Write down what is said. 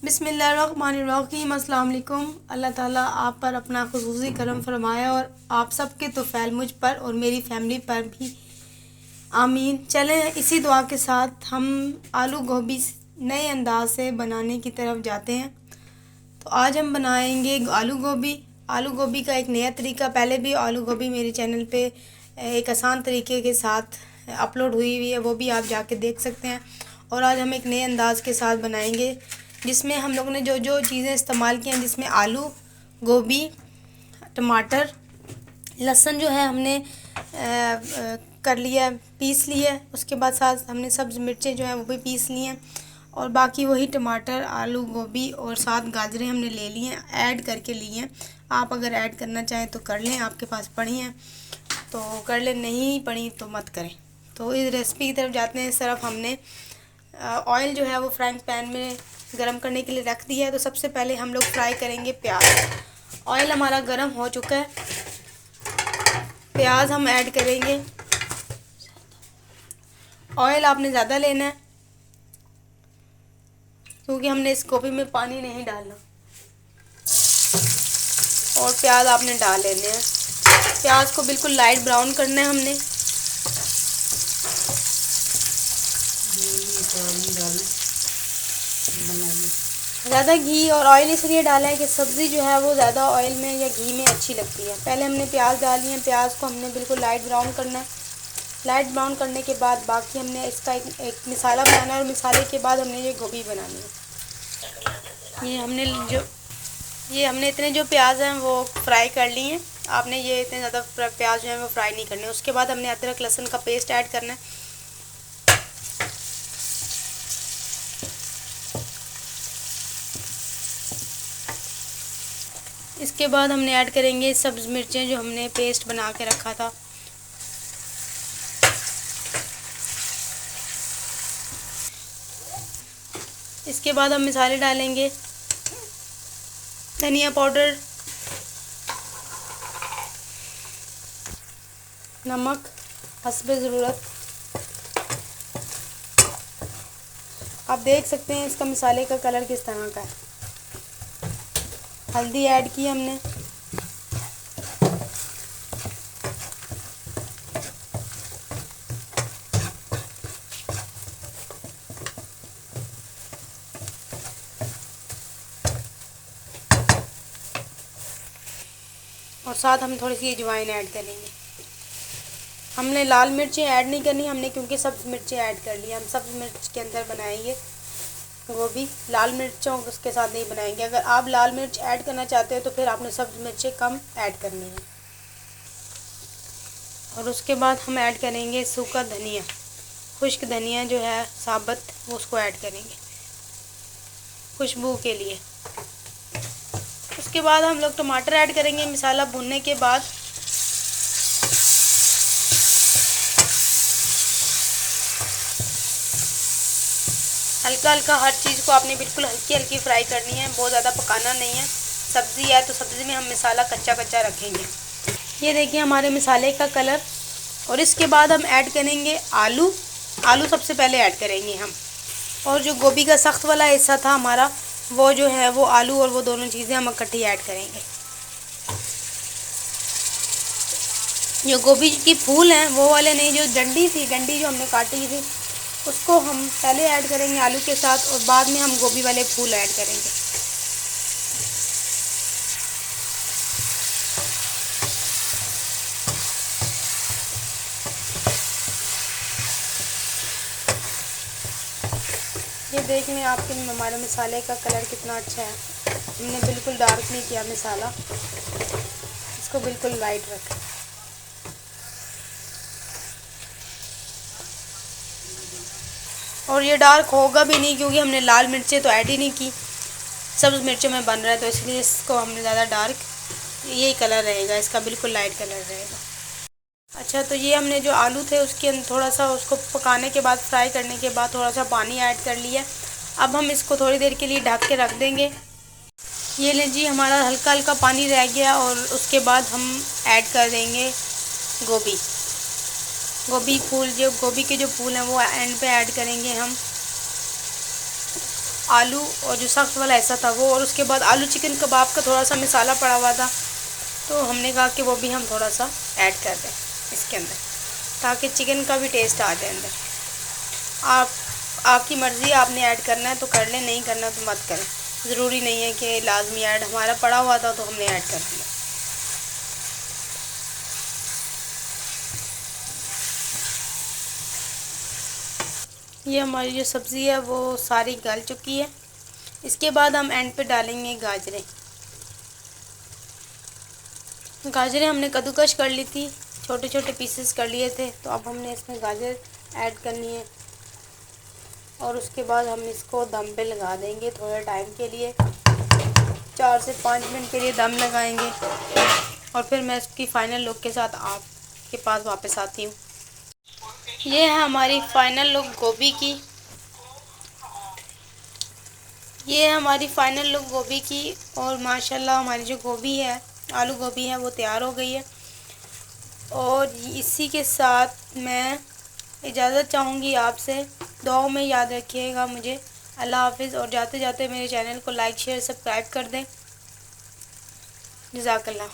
बिस्मिल्लाहिर्रहमानिर्रहीम। अस्सलाम वालेकुम। अल्लाह ताला आप पर अपना खुसूसी करम फरमाए और आप सबके तौफ़ैल मुझ पर और मेरी फैमिली पर भी आमीन। चलें इसी दुआ के साथ हम आलू गोभी नए अंदाज से बनाने की तरफ जाते हैं। तो आज हम बनाएंगे आलू गोभी। आलू गोभी का एक नया तरीका, पहले भी आलू गोभी मेरे चैनल पे एक आसान तरीके के साथ अपलोड हुई है, वो भी आप जाके देख सकते हैं। और आज हम एक नए अंदाज के साथ बनाएंगे जिसमें हम लोगों ने जो जो चीज़ें इस्तेमाल की हैं, जिसमें आलू, गोभी, टमाटर, लहसुन जो है हमने कर लिया, पीस लिया। उसके बाद साथ हमने सब्ज़ मिर्चें जो हैं वो भी पीस ली हैं और बाकी वही टमाटर, आलू, गोभी और साथ गाजरें हमने ले ली हैं, ऐड करके ली हैं। आप अगर ऐड करना चाहें तो कर लें, आपके पास पड़ी हैं तो कर लें, नहीं पड़ी तो मत करें। तो इस रेसिपी की तरफ जाते हैं। इस तरफ हमने ऑयल जो है वो फ्राइंग पैन में गरम करने के लिए रख दिया है। तो सबसे पहले हम लोग फ्राई करेंगे प्याज। ऑयल हमारा गरम हो चुका है, प्याज हम ऐड करेंगे। ऑयल आपने ज़्यादा लेना है क्योंकि हमने इस गोभी में पानी नहीं डालना। और प्याज आपने डाल लेने हैं। प्याज को बिल्कुल लाइट ब्राउन करना है हमने। ज़्यादा घी और ऑयल इसलिए डाला है कि सब्ज़ी जो है वो ज़्यादा ऑयल में या घी में अच्छी लगती है। पहले हमने प्याज डाली है, प्याज को हमने बिल्कुल लाइट ब्राउन करना है। लाइट ब्राउन करने के बाद बाकी हमने इसका एक मसाला बनाना है और मसाले के बाद हमने ये गोभी बनानी है। ये हमने इतने जो प्याज हैं वो फ्राई कर लिए हैं। आपने ये इतने ज़्यादा प्याज जो है वो फ्राई नहीं करने। उसके बाद हमने अदरक लहसुन का पेस्ट ऐड करना है। इसके बाद हमने ऐड करेंगे सब्ज़ मिर्चें जो हमने पेस्ट बना के रखा था। इसके बाद हम मसाले डालेंगे, धनिया पाउडर, नमक हस्बे ज़रूरत। आप देख सकते हैं इसका मसाले का कलर किस तरह का है। हल्दी ऐड की हमने। और साथ हम थोड़ी सी अजवाइन ऐड करेंगे। हमने लाल मिर्चें ऐड नहीं करनी हमने, क्योंकि सब्ज़ मिर्चें ऐड कर ली। हम सब्ज़ मिर्च के अंदर बनाएंगे गोभी, लाल मिर्चों उसके साथ नहीं बनाएंगे। अगर आप लाल मिर्च ऐड करना चाहते हो तो फिर आपने सब्ज़ मिर्चें कम ऐड करनी है। और उसके बाद हम ऐड करेंगे सूखा धनिया, खुश्क धनिया जो है साबुत, वो उसको ऐड करेंगे खुशबू के लिए। उसके बाद हम लोग टमाटर ऐड करेंगे मसाला भूनने के बाद। हल्का हल्का हर चीज़ को आपने बिल्कुल हल्की हल्की फ्राई करनी है, बहुत ज़्यादा पकाना नहीं है। सब्ज़ी है तो सब्ज़ी में हम मसाला कच्चा कच्चा रखेंगे। ये देखिए हमारे मसाले का कलर। और इसके बाद हम ऐड करेंगे आलू। आलू सबसे पहले ऐड करेंगे हम। और जो गोभी का सख्त वाला हिस्सा था हमारा, वो जो है वो आलू और वो दोनों चीज़ें हम इकट्ठी ऐड करेंगे। जो गोभी की फूल हैं वो वाले नहीं, जो डंडी थी, डंडी जो हमने काटी थी उसको हम पहले ऐड करेंगे आलू के साथ और बाद में हम गोभी वाले फूल ऐड करेंगे। ये देख लें आपके हमारे मसाले का कलर कितना अच्छा है। हमने बिल्कुल डार्क नहीं किया मसाला, इसको बिल्कुल लाइट रखा। और ये डार्क होगा भी नहीं क्योंकि हमने लाल मिर्चें तो ऐड ही नहीं की, सब्ज़ मिर्चों में बन रहा है, तो इसलिए इसको हमने ज़्यादा डार्क, यही कलर रहेगा इसका, बिल्कुल लाइट कलर रहेगा। अच्छा, तो ये हमने जो आलू थे उसके अंदर थोड़ा सा उसको पकाने के बाद, फ्राई करने के बाद थोड़ा सा पानी ऐड कर लिया। अब हम इसको थोड़ी देर के लिए ढक के रख देंगे। ये ले जी, हमारा हल्का हल्का पानी रह गया और उसके बाद हम ऐड कर देंगे गोभी। गोभी के जो फूल हैं वो एंड पे ऐड करेंगे हम। आलू और जो सख्त वाला ऐसा था वो, और उसके बाद आलू चिकन कबाब का थोड़ा सा मसाला पड़ा हुआ था, तो हमने कहा कि वो भी हम थोड़ा सा ऐड कर दें इसके अंदर, ताकि चिकन का भी टेस्ट आ जाए अंदर। आपकी मर्ज़ी, आपने ऐड करना है तो कर लें, नहीं करना तो मत करें। ज़रूरी नहीं है कि लाजमी ऐड, हमारा पड़ा हुआ था तो हमने ऐड कर दिया। ये हमारी जो सब्ज़ी है वो सारी गल चुकी है। इसके बाद हम एंड पे डालेंगे गाजरें। गाजरें हमने कद्दूकश कर ली थी, छोटे छोटे पीसेस कर लिए थे, तो अब हमने इसमें गाजर ऐड करनी है और उसके बाद हम इसको दम पे लगा देंगे थोड़े टाइम के लिए, 4 से 5 मिनट के लिए दम लगाएंगे, और फिर मैं इसकी फ़ाइनल लुक के साथ आपके पास वापस आती हूँ। ये है हमारी फ़ाइनल लुक गोभी की। ये है हमारी फ़ाइनल लुक गोभी की, और माशाल्लाह हमारी जो गोभी है, आलू गोभी है, वो तैयार हो गई है। और इसी के साथ मैं इजाज़त चाहूँगी आपसे। दुआओं में याद रखिएगा मुझे। अल्लाह हाफ़िज़। और जाते जाते मेरे चैनल को लाइक शेयर सब्सक्राइब कर दें। जज़ाकल्लाह।